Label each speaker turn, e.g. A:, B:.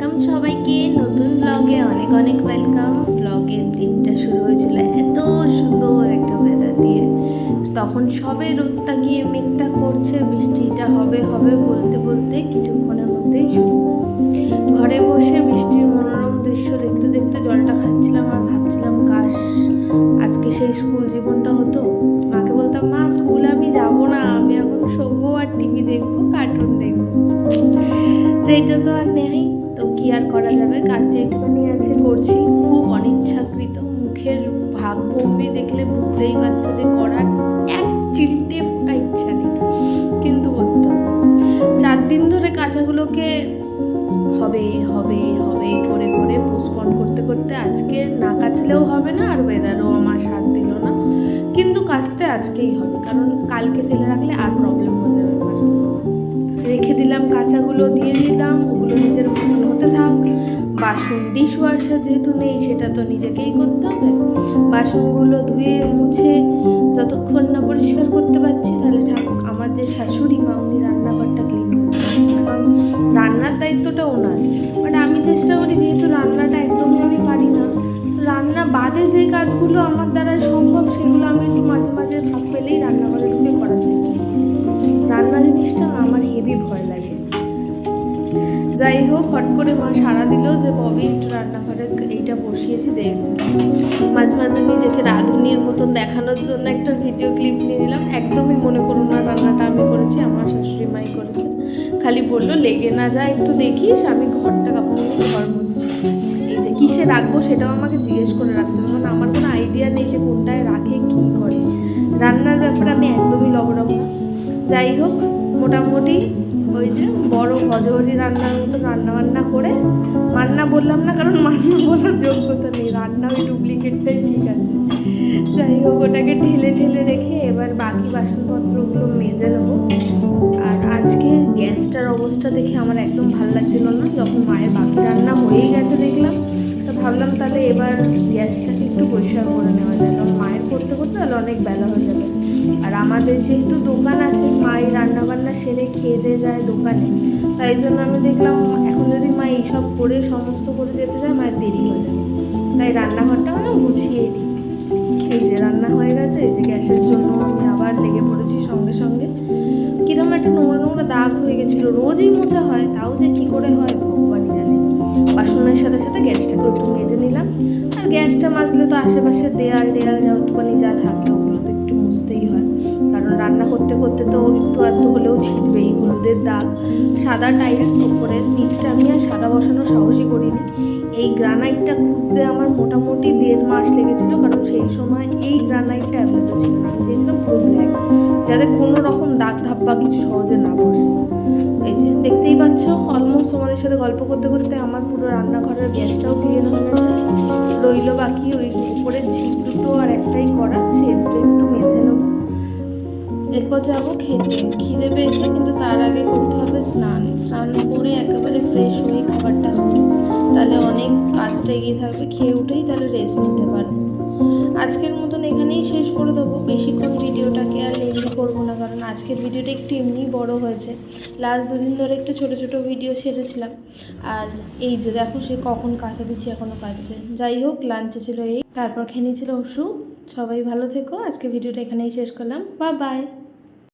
A: Welcome সবাইকে নতুন ব্লগে অনেক অনেক ওয়েলকাম। ব্লগের দিনটা শুরু হয়েছিল এত সুন্দর একটা ওয়েদার দিয়ে, তখন সবে রোদটা গিয়ে মেঘটা করছে, বৃষ্টিটা হবে হবে বলতে বলতে কিছুক্ষণের মধ্যেই শুরু। ঘরে বসে বৃষ্টির মনোরম দৃশ্য দেখতে দেখতে জলটা খাচ্ছিলাম আর ভাবছিলাম কাশ আজকে সেই স্কুল জীবনটা হতো। মাকে বলতাম, মা স্কুলে আমি যাব না, আমি এখন শোবো আর টিভি দেখবো, কার্টুন দেখবো। যেটা তো আর নেই, তো কি আর করা যাবে, কাজ যেটুকুনি আছে করছি, খুব অনিচ্ছাকৃত। মুখের ভাব ভঙ্গি দেখলে বুঝতেই পারছো যে করার এক চিলটে ফোটা ইচ্ছা নেই, কিন্তু করতে হবে। 4 দিন ধরে কাজগুলোকে হবে হবে হবে করে করে পোস্টপন করতে করতে আজকে না কাচলেও হবে না, আর ওয়েদারও আমার সাথ দিল না, কিন্তু কাজটা আজকেই হবে, কারণ কালকে ফেলে রাখলে আর প্রবলেম হয়ে যাবে। রেখে দিলাম, কাঁচাগুলো দিয়ে দিলাম, ওগুলো নিজের মতন হতে থাক। বাসন ডিশ ওয়াশার যেহেতু নেই, সেটা তো নিজেকেই করতে হবে। বাসনগুলো ধুয়ে মুছে যতক্ষণ না পরিষ্কার করতে পারছি, তাহলে থাকুক। আমার যে শাশুড়ি মা, উনি রান্নাঘরটা ক্লিন করতে পারছেন, কারণ রান্নার দায়িত্বটা ওনার, বাট আমি চেষ্টা করি, যেহেতু রান্নাটা একদমই আমি পারি না, রান্না বাদে যে কাজগুলো আমার দ্বারা সম্ভব সেগুলো আমি একটু মাঝে মাঝে ভাব পেলেই রান্নাঘরে ঢুকে করার চেষ্টা করি। রান্না জিনিসটা আমার হেভি ভয় লাগে। যাই হোক, হট করে মা সাড়া দিল যে ববি একটু রান্নাঘরে এইটা বসিয়েছি দেখ। মাঝে মাঝে নিজেকে রাঁধুনির মতন দেখানোর জন্য একটা ভিডিও ক্লিপ নিয়ে নিলাম। একদমই মনে করো না রান্নাটা আমি করেছি, আমার শাশুড়ি মাই করেছে। খালি বললো লেগে না যায় একটু দেখিস, আমি ঘরটা কখন ঘর মুছছি। এই যে কিসে রাখবো সেটাও আমাকে জিজ্ঞেস করে রাখতে হবে, মানে আমার কোনো আইডিয়া নেই যে কোনটায় রাখে কী করে। রান্নার ব্যাপারে আমি একদমই লবড়াব না। যাই হোক, মোটামুটি ওই যে বড় ভজহরি রান্নার মতো রান্নাবান্না করে, মান্না বললাম না কারণ মান্না বলার যোগ্যতা নেই, রান্না ওই ডুপ্লিকেটটাই ঠিক আছে। যাই হোক, ওটাকে ঢেলে ঢেলে রেখে এবার বাকি বাসনপত্রগুলো মেজে নেবো। আর আজকে গ্যাসটার অবস্থা দেখে আমার একদম ভালো লাগছিল না। যখন মায়ের বাকি রান্না হয়েই গেছে দেখলাম, তো ভাবলাম তাহলে এবার গ্যাসটাকে একটু পরিষ্কার করে নেওয়া যায়, কারণ মায়ের করতে করতে তাহলে অনেক বেলা হয়ে যাবে। আর আমাদের যেহেতু দোকান আছে, মাই রান্নাবান্না সেরে খেয়ে দিয়ে যায় দোকানে, তাই জন্য আমি দেখলাম এখন যদি মা এইসব করে সমস্ত করে যেতে যায়, মায়ের দেরি হয়ে যাবে। তাই রান্নাঘরটা মানে গুছিয়ে দিই। এই যে রান্না হয়ে গেছে, এই যে গ্যাসের জন্য আমি আবার লেগে পড়েছি সঙ্গে সঙ্গে। কিরকম একটা নোংরা নোংরা দাগ হয়ে গেছিলো, রোজই মোছা হয়, তাও যে কী করে হয় ভগবানই জানে। বাসনের সাথে সাথে গ্যাসটাকে একটু মেজে নিলাম। আর গ্যাসটা মাজলে তো আশেপাশে দেয়াল যা একটুখানি যা থাকে ওগুলো তো একটু মুছতেই হয়, কারণ রান্না করতে করতে তো একটু আধটু হলেও ছিটবেই। হলুদের দাগ, সাদা টাইলস ওপরের, নিচটা আমি আর সাদা বসানোর সাহসই করিনি। এই গ্রানাইটটা খুঁজতে আমার মোটামুটি 1.5 মাস লেগেছিলো, কারণ সেই সময় এই গ্রানাইটটা অ্যাভেলেবল ছিল না। আমি চেয়েছিলাম পুরো ব্ল্যাক, যাতে কোনো রকম দাগ ধাপ্পা কিছু সহজে না বসে। এই যে দেখতেই পাচ্ছ, অলমোস্ট তোমাদের সাথে গল্প করতে করতে আমার পুরো রান্নাঘরের গ্যাসটাও ক্লিয়ার হয়ে গেছে। রইল বাকি ওই উপরের ঝিপ দুটো আর একটাই করা, সেই দুটো একটু মেঝে নেবো। এরপর যাবো খেতে, খিদে পেয়েছে, কিন্তু তার আগে করতে হবে স্নান করে একেবারে ফ্রেশ হয়ে খাবারটা নেবো, তাহলে অনেক কাজটা এগিয়ে থাকবে। খেয়ে উঠেই তাহলে রেস্ট নিতে পারবো। আজকের মতন এখানেই শেষ করে দেবো, বেশিক্ষণ ভিডিওটাকে আর লেন্দি করবো না, কারণ আজকের ভিডিওটা একটু এমনি বড় হয়েছে। লাস্ট 2 দিন ধরে একটু ছোটো ছোটো ভিডিও ছেড়েছিলাম। আর এই যে দেখো সে কখন কাঁচা দিচ্ছি, এখনও কাটছে। যাই হোক, লাঞ্চে ছিল এই, তারপর খেয়ে নিয়েছিল ওষুধ। সবাই ভালো থেকো, আজকে ভিডিওটা এখানেই শেষ করলাম, বাই বাই।